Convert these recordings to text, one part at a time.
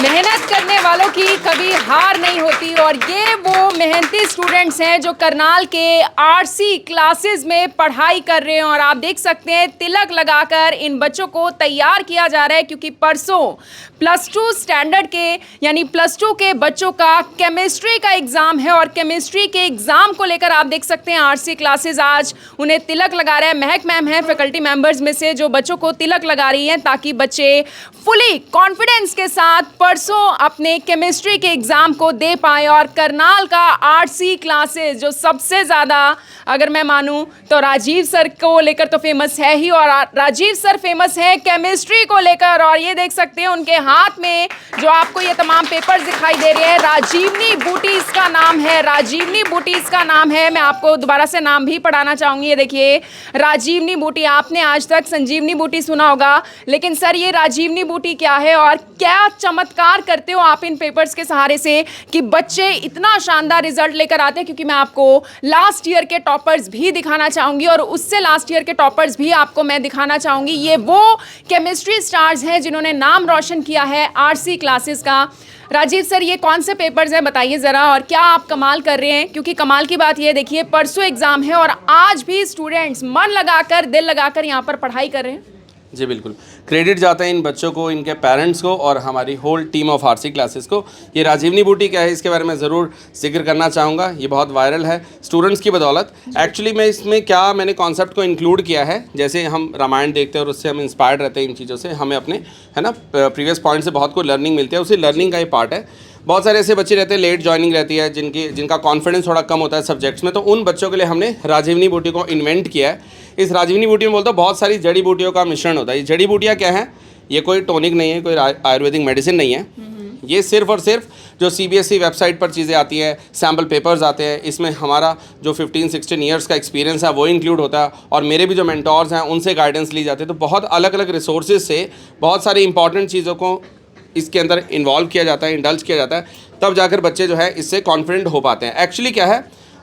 मेहनत करने वालों की कभी हार नहीं होती और ये वो मेहनती स्टूडेंट्स हैं जो करनाल के आरसी क्लासेस में पढ़ाई कर रहे हैं। और आप देख सकते हैं तिलक लगाकर इन बच्चों को तैयार किया जा रहा है, क्योंकि परसों +2 स्टैंडर्ड के यानी +2 के बच्चों का केमिस्ट्री का एग्ज़ाम है। और केमिस्ट्री के एग्ज़ाम को लेकर आप देख सकते हैं आरसी क्लासेस आज उन्हें तिलक लगा रहे हैं। महक मैम हैं फैकल्टी मेंबर्स में से जो बच्चों को तिलक लगा रही हैं, ताकि बच्चे फुली कॉन्फिडेंस के साथ परसों अपने केमिस्ट्री के एग्ज़ाम को दे पाए। और करनाल का आरसी क्लासेस जो सबसे ज़्यादा अगर मैं मानूं तो राजीव सर को लेकर तो फेमस है ही, और राजीव सर फेमस है केमिस्ट्री को लेकर। और ये देख सकते हैं उनके हाथ में जो आपको ये तमाम पेपर्स दिखाई दे रहे हैं, राजीवनी बूटी इसका नाम है, राजीवनी बूटी इसका नाम है। मैं आपको दोबारा से नाम भी पढ़ाना चाहूँगी। ये देखिए राजीवनी बूटी, आपने आज तक संजीवनी बूटी सुना होगा, लेकिन सर ये राजीवनी बूटी क्या है और क्या चमत्कार करते हो आप इन पेपर्स के सहारे से कि बच्चे इतना शानदार रिजल्ट लेकर आते हैं। क्योंकि मैं आपको लास्ट ईयर के टॉपर्स भी दिखाना चाहूँगी और उससे लास्ट ईयर के टॉपर्स भी आपको मैं दिखाना चाहूँगी। ये वो केमिस्ट्री स्टार्स हैं जिन्होंने नाम रोशन किया है आरसी क्लासेस का। राजीव सर ये कौन से पेपर्स हैं बताइए ज़रा, और क्या आप कमाल कर रहे हैं? क्योंकि कमाल की बात ये देखिए परसों एग्ज़ाम है और आज भी स्टूडेंट्स मन लगाकर दिल लगाकर यहाँ पर पढ़ाई कर रहे हैं। जी बिल्कुल, क्रेडिट जाता है इन बच्चों को, इनके पेरेंट्स को और हमारी whole team of RC classes को। ये राजीवनी बूटी क्या है इसके बारे में ज़रूर जिक्र करना चाहूँगा। ये बहुत वायरल है स्टूडेंट्स की बदौलत। एक्चुअली मैं इसमें क्या मैंने कॉन्सेप्ट को इंक्लूड किया है, जैसे हम रामायण देखते हैं और उससे हम इंस्पायर्ड रहते हैं इन चीज़ों से, हमें अपने है ना प्रीवियस पॉइंट से बहुत कुछ लर्निंग मिलती है, उसी लर्निंग का ही पार्ट है। बहुत सारे ऐसे बच्चे रहते हैं लेट ज्वाइनिंग रहती है जिनका कॉन्फिडेंस थोड़ा कम होता है सब्जेक्ट्स में, तो उन बच्चों के लिए हमने राजीवनी बूटी को इन्वेंट किया है। इस राजीवनी बूटी में बोलते हैं बहुत सारी जड़ी बूटियों का मिश्रण होता है। ये जड़ी बूटियाँ क्या हैं? ये कोई टॉनिक नहीं है, कोई आयुर्वेदिक मेडिसिन नहीं है। ये सिर्फ और सिर्फ जो CBSE वेबसाइट पर चीज़ें आती हैं, सैम्पल पेपर्स आते हैं, इसमें हमारा जो 15-16 ईयर्स का एक्सपीरियंस है वो इंक्लूड होता है, और मेरे भी जो मेंटोर्स हैं उनसे गाइडेंस ली जाती है। तो बहुत अलग अलग रिसोर्सेज से बहुत सारी इंपॉर्टेंट चीज़ों को इसके अंदर इन्वॉल्व किया जाता है, इंडल्ज किया जाता है, तब जाकर बच्चे जो है इससे कॉन्फिडेंट हो पाते हैं। एक्चुअली क्या है,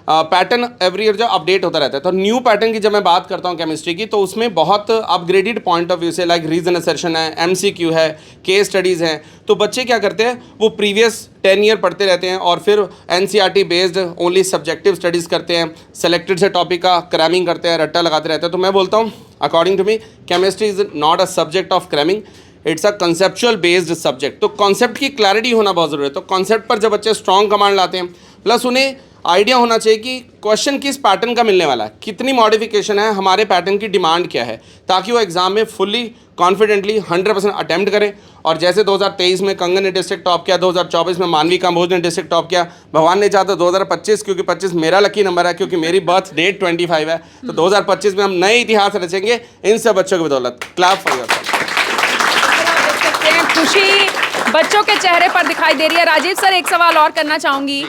पैटर्न एवरी ईयर जो अपडेट होता रहता है, तो न्यू पैटर्न की जब मैं बात करता हूँ केमिस्ट्री की, तो उसमें बहुत अपग्रेडेड पॉइंट ऑफ व्यू से लाइक रीजन असर्शन है, MCQ है, केस स्टडीज़ हैं। तो बच्चे क्या करते हैं, वो प्रीवियस 10 ईयर पढ़ते रहते हैं और फिर NCERT based only subjective studies करते हैं, सेलेक्टेड से टॉपिक का क्रैमिंग करते हैं, रट्टा लगाते रहते हैं। तो मैं बोलता हूँ according to me chemistry is not a subject of cramming, it's a conceptual based subject. तो कॉन्सेप्ट की क्लैरिटी होना बहुत ज़रूरी है। तो कॉन्सेप्ट पर जब बच्चे स्ट्रॉन्ग कमांड लाते हैं, प्लस उन्हें आइडिया होना चाहिए कि क्वेश्चन किस पैटर्न का मिलने वाला है, कितनी मॉडिफिकेशन है, हमारे पैटर्न की डिमांड क्या है, ताकि वो एग्ज़ाम में फुल्ली कॉन्फिडेंटली 100% अटैम्प्ट करें। और जैसे 2023 में कंगन ने डिस्ट्रिक्ट टॉप किया, 2024 में मानवी कंबोज ने डिस्ट्रिक्ट टॉप किया, भगवान ने चाहा तो 2025, क्योंकि 25 मेरा लकी नंबर है, क्योंकि मेरी बर्थ डेट 25 है, तो 2025 में हम नए इतिहास रचेंगे इन सब बच्चों की बदौलत। Clap for yourself. खुशी बच्चों के चेहरे पर दिखाई दे रही है। राजीव सर एक सवाल और करना चाहूँगी,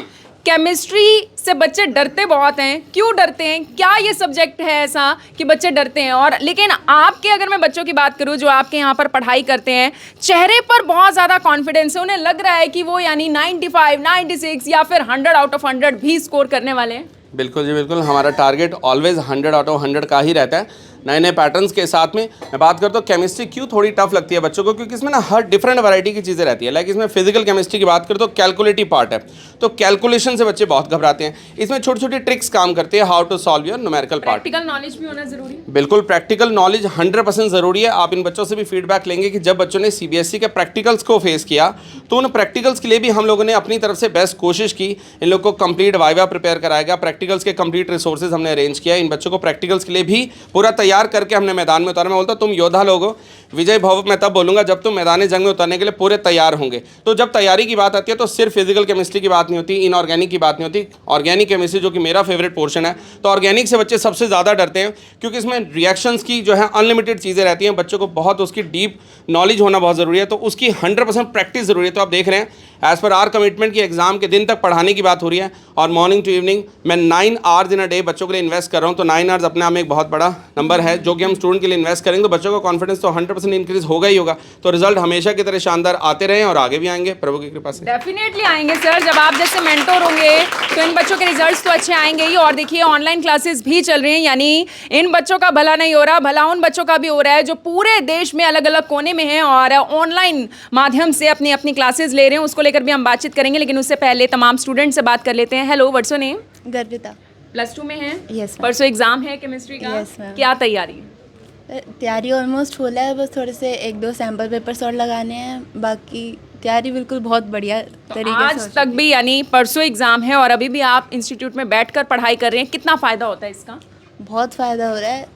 केमिस्ट्री से बच्चे डरते बहुत हैं, क्यों डरते हैं? क्या ये सब्जेक्ट है ऐसा कि बच्चे डरते हैं? और लेकिन आपके अगर मैं बच्चों की बात करूं जो आपके यहाँ पर पढ़ाई करते हैं, चेहरे पर बहुत ज़्यादा कॉन्फिडेंस है, उन्हें लग रहा है कि वो यानी 95, 96 या फिर 100 आउट ऑफ 100 भी स्कोर करने वाले हैं। बिल्कुल जी बिल्कुल, हमारा टारगेट ऑलवेज 100 आउट ऑफ 100 का ही रहता है। नए नए पैटर्न्स के साथ में मैं बात करता हूँ केमिस्ट्री क्यों थोड़ी टफ लगती है बच्चों को, क्योंकि इसमें ना हर डिफरेंट वैरायटी की चीज़ें रहती है। लाइक इसमें फिजिकल केमिस्ट्री की बात करें तो कैलकुलेटिव पार्ट है, तो कैलकुलेशन से बच्चे बहुत घबराते हैं। इसमें छोटी छोटी ट्रिक्स काम करते हैं, how to solve your numerical part. Practical knowledge भी होना जरूरी है। बिल्कुल, प्रैक्टिकल नॉलेज 100% ज़रूरी है। आप इन बच्चों से भी फीडबैक लेंगे कि जब बच्चों ने CBSE के प्रैक्टिकल्स को फेस किया, तो उन प्रैक्टिकल्स के लिए भी हम लोगों ने अपनी तरफ से बेस्ट कोशिश की। इन लोग को कंप्लीट वाइवा प्रिपेयर कराया गया, प्रैक्टिकल्स के कंप्लीट रिसोर्सेज हमने अरेंज किया। इन बच्चों को प्रैक्टिकल्स के लिए भी पूरा तैयार करके हमने मैदान में उतारा। मैं बोलता तुम योद्धा लोग हो, विजय भव मैं तब बोलूँगा जब तुम मैदान जंग में उतरने के लिए पूरे तैयार होंगे। तो जब तैयारी की बात आती है तो सिर्फ फिजिकल केमिस्ट्री की बात नहीं होती, इनऑर्गेनिक की बात नहीं होती, ऑर्गेनिक केमिस्ट्री जो कि मेरा फेवरेट पोर्शन है। तो ऑर्गेनिक से बच्चे सबसे ज़्यादा डरते हैं, क्योंकि इसमें रिएक्शंस की जो है अनलिमिटेड चीज़ें रहती हैं। बच्चों को बहुत उसकी डीप नॉलेज होना बहुत ज़रूरी है, तो उसकी 100% प्रैक्टिस ज़रूरी है। तो आप देख रहे हैं एज़ पर आर कमिटमेंट की एग्ज़ाम के दिन तक पढ़ाने की बात हो रही है और मॉर्निंग टू इवनिंग मैं 9 आवर्स इन अ डे बच्चों के लिए इन्वेस्ट कर रहा हूँ। तो 9 आवर्स अपने आप में एक बहुत बड़ा नंबर है जो कि हम स्टूडेंट के लिए इन्वेस्ट करेंगे तो बच्चों का कॉन्फिडेंस तो 100% इंक्रीज होगा ही होगा। तो रिजल्ट हमेशा की तरह शानदार आते रहें और आगे भी आएंगे प्रभु की कृपा से। डेफिनेटली आएंगे सर, जब आप जैसे मेंटोर होंगे तो इन बच्चों के रिजल्ट्स तो अच्छे आएंगे ही। और देखिए ऑनलाइन क्लासेस भी चल रही हैं, यानी इन बच्चों का भला नहीं हो रहा, भला उन बच्चों का भी हो रहा है जो पूरे देश में अलग अलग कोने में हैं और ऑनलाइन माध्यम से अपनी अपनी क्लासेस ले रहे हैं। उसको लेकर भी हम बातचीत करेंगे, लेकिन उससे पहले तमाम स्टूडेंट से बात कर लेते हैं। Hello, what's your name? Garvita. +2 में है? Yes, ma'am. परसों एग्जाम है केमिस्ट्री का? Yes, ma'am. क्या तैयारी है? तैयारी ऑलमोस्ट फुल है, बस थोड़े से 1-2 सैम्पल पेपर्स और लगाने हैं, बाकी तैयारी बिल्कुल बहुत बढ़िया तरीके से आज तक भी, यानी परसों एग्जाम है और अभी भी आप इंस्टीट्यूट में बैठकर पढ़ाई कर रहे हैं, कितना फ़ायदा होता है इसका? बहुत फ़ायदा हो रहा है।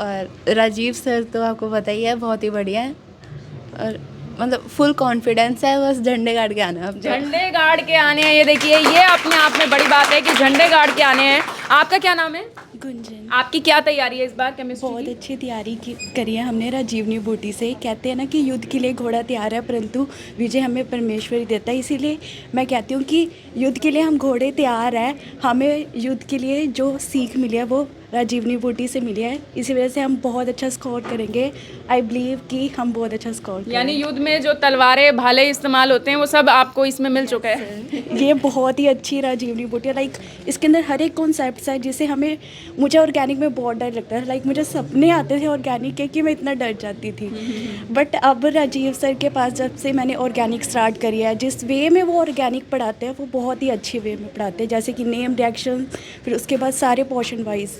और राजीव सर तो आपको पता ही है, बहुत ही बढ़िया है और मतलब फुल कॉन्फिडेंस है, बस झंडे गाड़ के आना है अब। झंडे गाड़ के आने हैं, ये देखिए, ये अपने आप में बड़ी बात है कि झंडे गाड़ के आने हैं। आपका क्या नाम है? गुंजन। आपकी क्या तैयारी है इस बार केमिस्ट्री बहुत की? अच्छी तैयारी करी है हमने राजीवनी बूटी से। कहते हैं ना कि युद्ध के लिए घोड़ा तैयार है परंतु विजय हमें परमेश्वर ही देता है, इसीलिए मैं कहती हूँ कि युद्ध के लिए हम घोड़े तैयार हैं, हमें युद्ध के लिए जो सीख मिली है वो राजीवनी बूटी से मिली है, इसी वजह से हम बहुत अच्छा स्कोर करेंगे। आई बिलीव कि हम बहुत अच्छा स्कोर करेंगे। यानी युद्ध में जो तलवारें भाले इस्तेमाल होते हैं वो सब आपको इसमें मिल चुका है। ये बहुत ही अच्छी राजीवनी बूटी है, लाइक इसके अंदर हर एक कॉन्सेप्ट है जिसे हमें, मुझे ऑर्गेनिक में बहुत डर लगता है, लाइक मुझे सपने आते थे ऑर्गेनिक के कि मैं इतना डर जाती थी। बट अब राजीव सर के पास जब से मैंने ऑर्गेनिक स्टार्ट करी है, जिस वे में वो ऑर्गेनिक पढ़ाते हैं वो बहुत ही अच्छे वे में पढ़ाते हैं, जैसे कि नेम रिएक्शन, फिर उसके बाद सारे पोर्शन वाइज।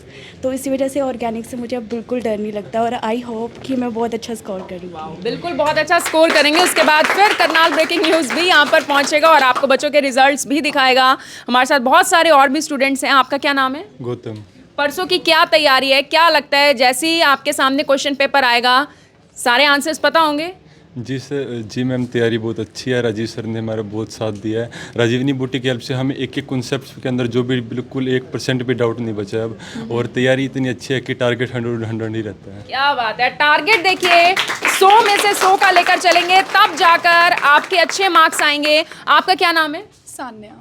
तो इसी वजह से ऑर्गेनिक से मुझे अब बिल्कुल डर नहीं लगता और आई होप कि मैं बहुत अच्छा स्कोर करूँगी। बिल्कुल बहुत अच्छा स्कोर करेंगे। उसके बाद फिर करनाल ब्रेकिंग न्यूज़ भी यहाँ पर पहुँचेगा और आपको बच्चों के रिजल्ट्स भी दिखाएगा। हमारे साथ बहुत सारे और भी स्टूडेंट्स हैं। आपका क्या नाम है? गौतम। परसों की क्या तैयारी है? क्या लगता है जैसे ही आपके सामने क्वेश्चन पेपर आएगा सारे आंसर्स पता होंगे? जी सर, जी मैम, तैयारी बहुत अच्छी है। राजीव सर ने हमारा बहुत साथ दिया है। राजीवनी बूटी की हेल्प से हमें एक एक कॉन्सेप्ट के अंदर जो भी बिल्कुल 1% भी डाउट नहीं बचा अब, और तैयारी इतनी अच्छी है कि टारगेट 100 ही रहता है। क्या बात है। टारगेट देखिए 100 में से 100 का लेकर चलेंगे, तब जाकर आपके अच्छे मार्क्स आएंगे। आपका क्या नाम है? सान्या।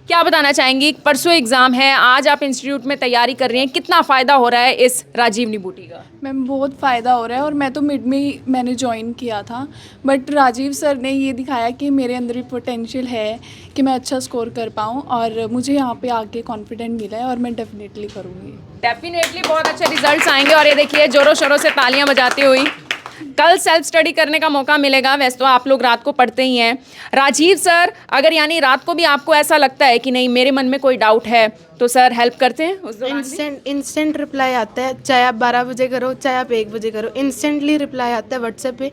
क्या बताना चाहेंगी? परसों एग्जाम है, आज आप इंस्टीट्यूट में तैयारी कर रही हैं, कितना फ़ायदा हो रहा है इस राजीवनी बूटी का? मैम बहुत फ़ायदा हो रहा है और मैं तो मिड में ही मैंने ज्वाइन किया था, बट राजीव सर ने ये दिखाया कि मेरे अंदर भी पोटेंशियल है कि मैं अच्छा स्कोर कर पाऊँ और मुझे यहाँ पे आके कॉन्फिडेंट मिला है और मैं डेफिनेटली करूँगी। डेफिनेटली बहुत अच्छे रिजल्ट्स आएंगे। और ये देखिए जोरों शोरों से तालियां बजाती हुई, कल सेल्फ स्टडी करने का मौका मिलेगा। वैसे तो आप लोग रात को पढ़ते ही हैं। राजीव सर, अगर यानी रात को भी आपको ऐसा लगता है कि नहीं मेरे मन में कोई डाउट है, तो सर हेल्प करते हैं उस दौरान भी? इंस्टेंट रिप्लाई आता है, चाहे आप 12 बजे करो चाहे आप 1 बजे करो, इंस्टेंटली रिप्लाई आता है व्हाट्सएप पे।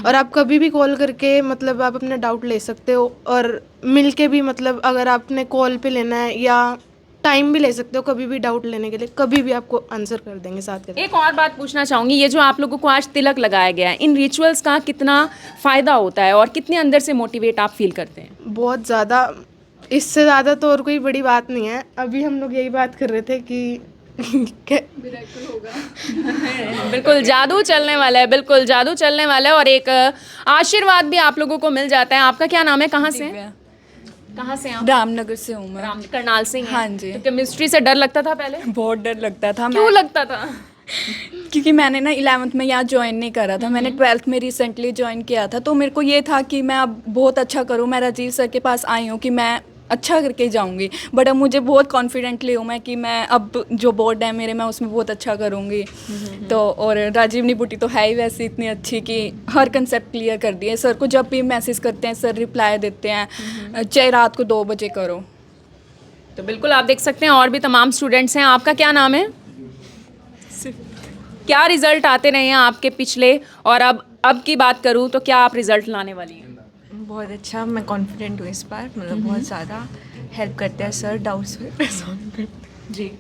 और आप कभी भी कॉल करके मतलब आप अपना डाउट ले सकते हो और मिल के भी, मतलब अगर आपने कॉल पे लेना है या टाइम भी ले सकते हो, कभी भी डाउट लेने के लिए कभी भी आपको आंसर कर देंगे साथ के। एक और बात पूछना चाहूँगी, ये जो आप लोगों को आज तिलक लगाया गया है, इन रिचुअल्स का कितना फ़ायदा होता है और कितने अंदर से मोटिवेट आप फील करते हैं? बहुत ज़्यादा, इससे ज़्यादा तो और कोई बड़ी बात नहीं है। अभी हम लोग यही बात कर रहे थे कि बिल्कुल जादू चलने वाला है, बिल्कुल जादू चलने वाला है और एक आशीर्वाद भी आप लोगों को मिल जाता है। आपका क्या नाम है? कहाँ से? कहाँ से आप? रामनगर से हूँ मैं। राम करनाल से ही हैं? हाँ जी। तो केमिस्ट्री से डर लगता था पहले? बहुत डर लगता था। क्यों लगता था? क्योंकि मैंने ना 11th में यहाँ ज्वाइन नहीं करा था, मैंने 12th में रिसेंटली ज्वाइन किया था, तो मेरे को ये था कि मैं अब बहुत अच्छा करूँ। मैं राजीव सर के पास आई हूँ कि मैं अच्छा करके जाऊंगी, बट अब मुझे बहुत कॉन्फिडेंटली हूँ मैं कि मैं अब जो बोर्ड है मेरे, मैं उसमें बहुत अच्छा करूँगी। तो और राजीवनी बूटी तो है ही वैसे इतनी अच्छी कि हर कंसेप्ट क्लियर कर दिए। सर को जब भी मैसेज करते हैं सर रिप्लाई देते हैं, चाहे रात को 2 बजे करो। तो बिल्कुल आप देख सकते हैं और भी तमाम स्टूडेंट्स हैं। आपका क्या नाम है? क्या रिजल्ट आते रहे हैं आपके पिछले, और अब की बात करूँ तो क्या आप रिजल्ट लाने वाली हैं? बहुत अच्छा, मैं कॉन्फिडेंट हूँ इस बार, मतलब बहुत ज़्यादा हेल्प करते हैं सर, डाउट्स सॉल्व करते हैं। जी।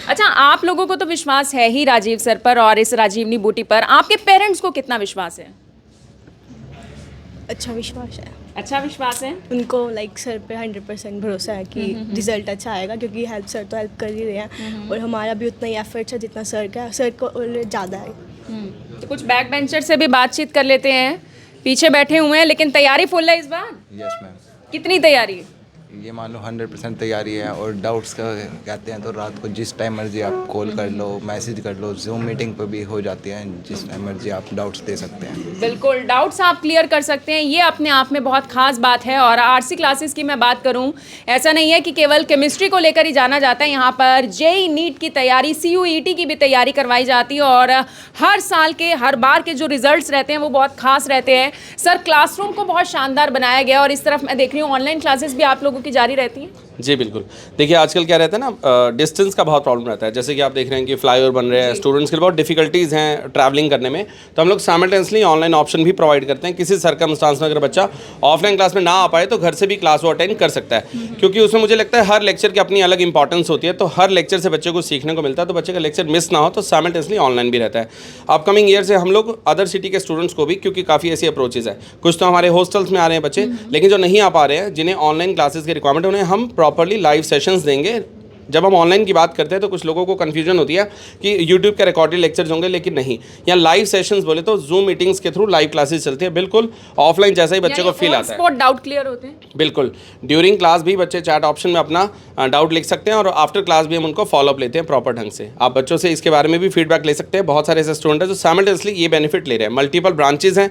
अच्छा, आप लोगों को तो विश्वास है ही राजीव सर पर और इस राजीवनी बूटी पर, आपके पेरेंट्स को कितना विश्वास है? अच्छा विश्वास है। अच्छा विश्वास है उनको, लाइक सर पे 100% भरोसा है कि रिजल्ट अच्छा आएगा, क्योंकि हेल्प सर तो हेल्प कर ही रहे हैं और हमारा भी उतना ही एफर्ट्स है जितना सर का, सर को ज़्यादा है। तो कुछ बैक बेंचर से भी बातचीत कर लेते हैं, पीछे बैठे हुए हैं लेकिन तैयारी फुल है इस बार। Yes ma'am. कितनी तैयारी है? ये मान लो 100% तैयारी है। और डाउट्स का कहते हैं तो रात को जिस टाइम मर्जी आप कॉल कर लो, मैसेज कर लो, जूम मीटिंग पर भी हो जाती है, जिस टाइम मर्जी आप डाउट्स दे सकते हैं। बिल्कुल, डाउट्स आप क्लियर कर सकते हैं, ये अपने आप में बहुत खास बात है। और आरसी क्लासेस की मैं बात करूं, ऐसा नहीं है कि केवल केमिस्ट्री को लेकर ही जाना जाता है, यहाँ पर जेई नीट की तैयारी, CUET की भी तैयारी करवाई जाती है और हर साल के हर बार के जो रिजल्ट्स रहते हैं वो बहुत खास रहते हैं। सर, क्लासरूम को बहुत शानदार बनाया गया और इस तरफ मैं देख रही हूँ ऑनलाइन क्लासेस भी आप लोगों की जारी रहती हैं। जी बिल्कुल। देखिए आजकल क्या रहता है ना, डिस्टेंस का बहुत प्रॉब्लम रहता है। जैसे कि आप देख रहे हैं कि फ्लाईओवर बन रहे हैं, स्टूडेंट्स के लिए बहुत डिफिकल्टीज़ हैं ट्रैवलिंग करने में, तो हम लोग साइमल्टेनियसली ऑनलाइन ऑप्शन भी प्रोवाइड करते हैं। किसी सर्कमस्टांस में अगर बच्चा ऑफलाइन क्लास में ना आ पाए तो घर से भी क्लास वो अटेंड कर सकता है, क्योंकि उसमें मुझे लगता है हर लेक्चर की अपनी अलग इंपॉर्टेंस होती है। तो हर लेक्चर से बच्चे को सीखने को मिलता है, तो बच्चे का लेक्चर मिस ना हो तो साइमल्टेनियसली ऑनलाइन भी रहता है। अपकमिंग ईयर से हम लोग अदर सिटी के स्टूडेंट्स को भी, क्योंकि काफ़ी ऐसी अप्रोचेज है, कुछ तो हमारे हॉस्टल्स में आ रहे हैं बच्चे, लेकिन जो नहीं आ पा रहे हैं, जिन्हें ऑनलाइन क्लासेस की रिक्वायरमेंट, उन्हें हम प्रॉपरली लाइव सेशंस देंगे। जब हम ऑनलाइन की बात करते हैं तो कुछ लोगों को कन्फ्यूजन होती है कि यूट्यूब के रिकॉर्डेड लेक्चर्स होंगे, लेकिन नहीं, यहाँ लाइव सेशंस बोले तो जूम मीटिंग्स के थ्रू लाइव क्लासेस चलती है, बिल्कुल ऑफलाइन जैसा ही बच्चे को फील आता है। स्पॉट डाउट क्लियर होते हैं? बिल्कुल, ड्यूरिंग क्लास भी बच्चे चैट ऑप्शन में अपना डाउट लिख सकते हैं और आफ्टर क्लास भी हम उनको फॉलोअप लेते हैं प्रॉपर ढंग से। आप बच्चों से इसके बारे में भी फीडबैक ले सकते हैं। बहुत सारे ऐसे स्टूडेंट हैं जो साइमल्टेनियसली ये बेनिफिट ले रहे हैं। मल्टीपल ब्रांचेज हैं,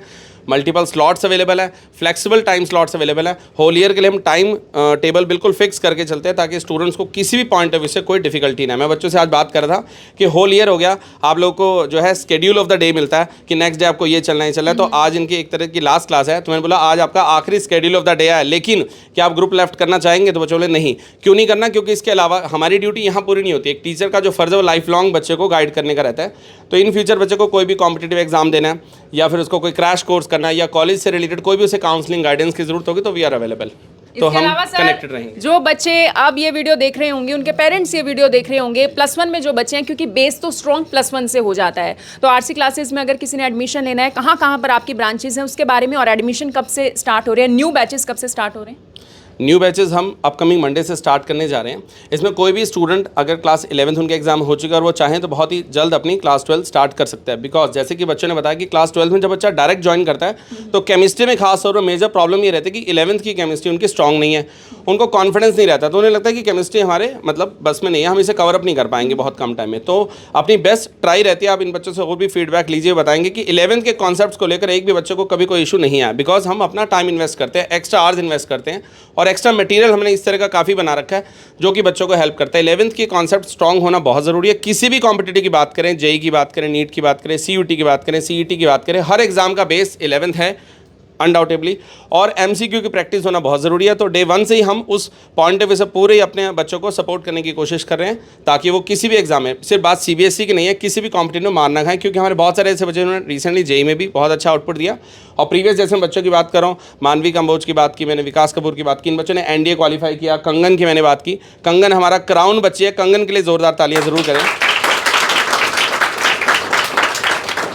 मल्टीपल स्लॉट्स अवेलेबल है, फ्लेक्सिबल टाइम स्लॉट्स अवेलेबल है। होल ईयर के लिए हम टाइम टेबल बिल्कुल फिक्स करके चलते हैं ताकि स्टूडेंट्स को किसी भी पॉइंट ऑफ व्यू से कोई डिफिकल्टी ना है। मैं बच्चों से आज बात कर रहा था कि होल ईयर हो गया, आप लोगों को जो है शेड्यूल ऑफ द डे मिलता है कि नेक्स्ट डे आपको ये चलना ही चलना है। तो आज इनकी एक तरह की लास्ट क्लास है, तो मैंने बोला आज आपका आखिरी शेड्यूल ऑफ द डे है, लेकिन क्या आप ग्रुप लेफ्ट करना चाहेंगे? तो बच्चों बोले नहीं। क्यों नहीं करना? क्योंकि इसके अलावा हमारी ड्यूटी यहाँ पूरी नहीं होती। एक टीचर का जो फर्ज है वो लाइफ लॉन्ग बच्चे को गाइड करने का रहता है। तो इन फ्यूचर बच्चे को कोई भी कॉम्पिटिटिव एग्जाम देना है या फिर उसको कोई क्रैश कोर्स करना है या कॉलेज से रिलेटेड कोई भी उसे काउंसलिंग गाइडेंस की जरूरत होगी तो वी आर अवेलेबल। तो हम कनेक्टेड रहेंगे। जो बच्चे अब ये वीडियो देख रहे होंगे, उनके पेरेंट्स ये वीडियो देख रहे होंगे, +1 में जो बच्चे हैं, क्योंकि बेस तो स्ट्रॉन्ग +1 से हो जाता है, तो आरसी क्लासेस में अगर किसी ने एडमिशन लेना है, कहाँ कहाँ पर आपकी ब्रांचेज हैं उसके बारे में, और एडमिशन कब से स्टार्ट हो रहे हैं, न्यू बैचेस कब से स्टार्ट हो रहे हैं? न्यू बैचेस हम अपकमिंग मंडे से स्टार्ट करने जा रहे हैं। इसमें कोई भी स्टूडेंट अगर क्लास 11th उनके एग्जाम हो चुका है और वो चाहें तो बहुत ही जल्द अपनी क्लास 12 स्टार्ट कर सकता है। बिकॉज जैसे कि बच्चों ने बताया कि क्लास 12 में जब बच्चा डायरेक्ट ज्वाइन करता है तो केमिस्ट्री में खास तौर पर मेजर प्रॉब्लम ये रहती है कि 11th की केमिस्ट्री उनकी स्ट्रॉन्ग नहीं है, उनको कॉन्फिडेंस नहीं रहता, तो उन्हें लगता है कि केमिस्ट्री हमारे मतलब बस में नहीं है, हम इसे कवर अप नहीं कर पाएंगे बहुत कम टाइम में। तो अपनी बेस्ट ट्राई रहती है, आप इन बच्चों से और भी फीडबैक लीजिए, बताएंगे कि 11th के कॉन्सेप्ट्स को लेकर एक भी बच्चों को कभी कोई इशू नहीं आया। बिकॉज हम अपना टाइम इन्वेस्ट करते हैं, एक्स्ट्रा आवर्स इन्वेस्ट करते हैं और एक्स्ट्रा मटेरियल हमने इस तरह का काफ़ी बना रखा है जो कि बच्चों को हेल्प करता है। 11th की कॉन्सेप्ट स्ट्रॉन्ग होना बहुत ज़रूरी है। किसी भी कॉम्पिटिटिव की बात करें, जेई की बात करें, नीट की बात करें, CUT की बात करें, CET की बात करें, हर एग्जाम का बेस 11th है अनडाउटेबली, और MCQ की प्रैक्टिस होना बहुत ज़रूरी है। तो डे 1 से ही हम उस पॉइंट ऑफ व्यू से पूरे अपने बच्चों को सपोर्ट करने की कोशिश कर रहे हैं ताकि वो किसी भी एग्जाम में, सिर्फ बात CBSE की नहीं है, किसी भी कॉम्पिटिटिव में मार ना खाएं, क्योंकि हमारे बहुत सारे ऐसे बच्चे उन्होंने रिसेंटली जेई में भी बहुत अच्छा आउटपुट दिया। और प्रीवियस जैसे बच्चों की बात कर रहा हूँ, मानवी कंबोज की बात की मैंने, विकास कपूर की बात की, इन बच्चों ने NDA क्वालिफाई किया। कंगन की मैंने बात की, कंगन हमारा क्राउन बच्ची है, कंगन के लिए ज़ोरदार तालियां ज़रूर करें।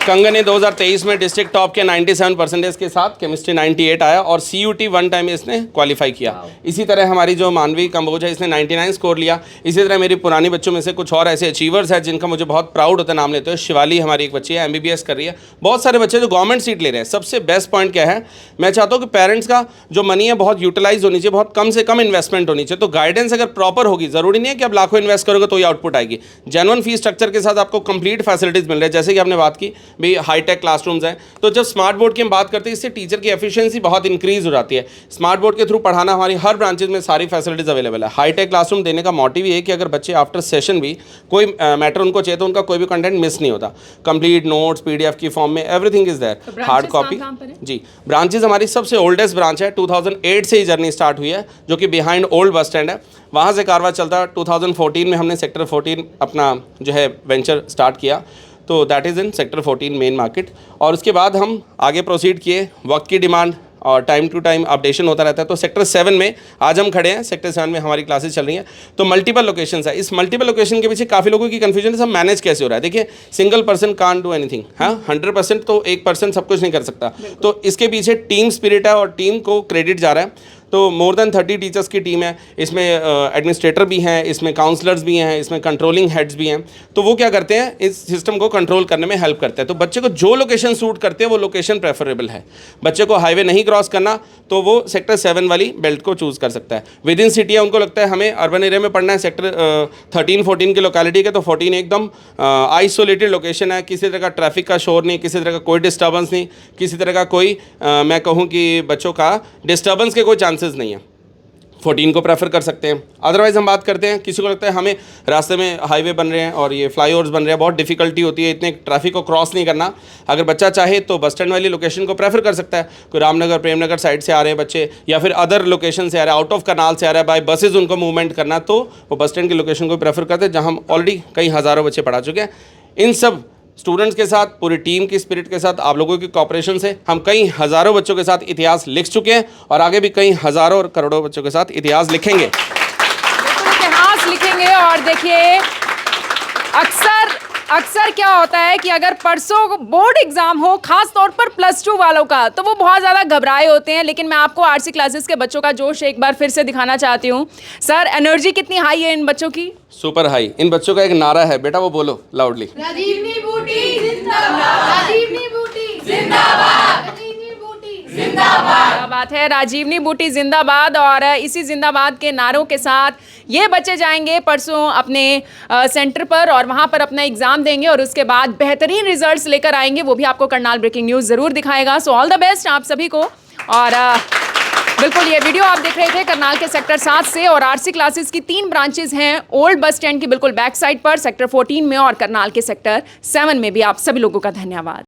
कंगन ने 2023 में डिस्ट्रिक्ट टॉप के 97% के साथ, केमिस्ट्री 98 आया और CUT 1 टाइम इसने क्वालिफाई किया। इसी तरह हमारी जो मानवी कंबोज है, इसने 99 स्कोर लिया। इसी तरह मेरी पुरानी बच्चों में से कुछ और ऐसे अचीवर्स हैं जिनका मुझे बहुत प्राउड होता है नाम लेते हैं। शिवाली हमारी एक बच्ची है, MBBS कर रही है। बहुत सारे बच्चे जो गवर्नमेंट सीट ले रहे हैं। सबसे बेस्ट पॉइंट क्या है, मैं चाहता हूँ कि पेरेंट्स का जो मनी है बहुत यूटिलाइज होनी चाहिए, बहुत कम से कम इन्वेस्टमेंट होनी चाहिए। तो गाइडेंस अगर प्रॉपर होगी, ज़रूरी नहीं है कि आप लाखों इन्वेस्ट करोगे तो ये आउटपुट आएगी। जेन्युइन फीस स्ट्रक्चर के साथ आपको कंप्लीट फैसिलिटीज़ मिल रही है। जैसे कि आपने बात की भी हाईटेक क्लासरूम्स हैं, तो जब स्मार्ट बोर्ड की हम बात करते हैं, इससे टीचर की एफिशिएंसी बहुत इंक्रीज हो जाती है। स्मार्ट बोर्ड के थ्रू पढ़ाना हमारी हर ब्रांचेज में सारी फैसिलिटीज अवेलेबल है। हाईटेक क्लासरूम देने का मोटिव ये है कि अगर बच्चे आफ्टर सेशन भी कोई मैटर उनको चाहिए तो उनका कोई भी कंटेंट मिस नहीं होता। कंप्लीट नोट्स PDF की फॉर्म में everything is there, hard copy. जी, ब्रांचेज हमारी सबसे ओल्डेस्ट ब्रांच है, 2008 से ही जर्नी स्टार्ट हुई है, जो कि बिहाइंड ओल्ड बस स्टैंड है। वहाँ से कारवा चलता 2014 में हमने सेक्टर 14 अपना जो है वेंचर स्टार्ट किया, तो that is in sector 14 main market. और उसके बाद हम आगे प्रोसीड किए, वक्त की डिमांड और टाइम टू टाइम अपडेशन होता रहता है। तो सेक्टर 7 में आज हम खड़े हैं, सेक्टर 7 में हमारी क्लासेस चल रही हैं। तो मल्टीपल लोकेशंस है। इस मल्टीपल लोकेशन के पीछे काफ़ी लोगों की कन्फ्यूजन है, सब मैनेज कैसे हो रहा है। देखिए, single person can't do anything, हाँ 100% तो एक पर्सन सब कुछ नहीं कर सकता। तो इसके पीछे टीम स्पिरिट है और टीम को क्रेडिट जा रहा है। तो मोर देन 30 टीचर्स की टीम है, इसमें एडमिनिस्ट्रेटर भी हैं, इसमें काउंसलर्स भी हैं, इसमें कंट्रोलिंग हेड्स भी हैं। तो वो क्या करते हैं, इस सिस्टम को कंट्रोल करने में हेल्प करते हैं। तो बच्चे को जो लोकेशन सूट करते हैं वो लोकेशन प्रेफरेबल है। बच्चे को हाईवे नहीं क्रॉस करना तो वो सेक्टर 7 वाली बेल्ट को चूज़ कर सकता है। विद इन सिटी है, उनको लगता है हमें अर्बन एरिया में पढ़ना है, सेक्टर 13-14 की लोकेलिटी के, तो 14 एकदम आइसोलेटेड लोकेशन है, किसी तरह का ट्रैफिक का शोर नहीं, किसी तरह का कोई डिस्टर्बेंस नहीं, किसी तरह का कोई मैं कहूँ कि बच्चों का डिस्टर्बेंस के कोई चांसेस नहीं है, 14 को प्रेफर कर सकते हैं। अदरवाइज़ हम बात करते हैं, किसी को लगता है हमें रास्ते में हाईवे बन रहे हैं और ये फ्लाईओवर्स बन रहे हैं, बहुत डिफिकल्टी होती है, इतने ट्रैफिक को क्रॉस नहीं करना। अगर बच्चा चाहे तो बस स्टैंड वाली लोकेशन को प्रेफर कर सकता है। कोई रामनगर प्रेमनगर साइड से आ रहे हैं बच्चे या फिर अदर लोकेशन से आ रहे हैं, आउट ऑफ करनाल से आ रहा है, बाय बसेज उनको मूवमेंट करना, तो वो बस स्टैंड की लोकेशन को प्रेफर करते हैं, जहाँ हम ऑलरेडी कई हज़ारों बच्चे पढ़ा चुके हैं। इन सब स्टूडेंट्स के साथ, पूरी टीम की स्पिरिट के साथ, आप लोगों की कॉपरेशन से हम कई हज़ारों बच्चों के साथ इतिहास लिख चुके हैं और आगे भी कई हज़ारों और करोड़ों बच्चों के साथ इतिहास लिखेंगे। बिल्कुल इतिहास लिखेंगे। और देखिए अक्सर क्या होता है कि अगर परसों बोर्ड एग्जाम हो, खास तौर पर +2 वालों का, तो वो बहुत ज़्यादा घबराए होते हैं। लेकिन मैं आपको आरसी क्लासेस के बच्चों का जोश एक बार फिर से दिखाना चाहती हूँ। सर, एनर्जी कितनी हाई है इन बच्चों की? Super high. इन बच्चों का एक नारा है, बेटा वो बोलो लाउडली। राजीवनी बूटी जिंदाबाद, राजीवनी बूटी जिंदाबाद, राजीवनी बूटी जिंदाबाद। क्या बात है, राजीवनी बूटी जिंदाबाद। और इसी जिंदाबाद के नारों के साथ ये बच्चे जाएंगे परसों अपने सेंटर पर और वहाँ पर अपना एग्ज़ाम देंगे और उसके बाद बेहतरीन रिजल्ट्स लेकर आएंगे। वो भी आपको करनाल ब्रेकिंग न्यूज़ ज़रूर दिखाएगा। सो ऑल द बेस्ट आप सभी को। और बिल्कुल ये वीडियो आप देख रहे थे करनाल के सेक्टर 7 से। और आरसी क्लासेस की 3 ब्रांचेज हैं ओल्ड बस स्टैंड की बिल्कुल बैक साइड पर, सेक्टर 14 में और करनाल के सेक्टर 7 में भी। आप सभी लोगों का धन्यवाद।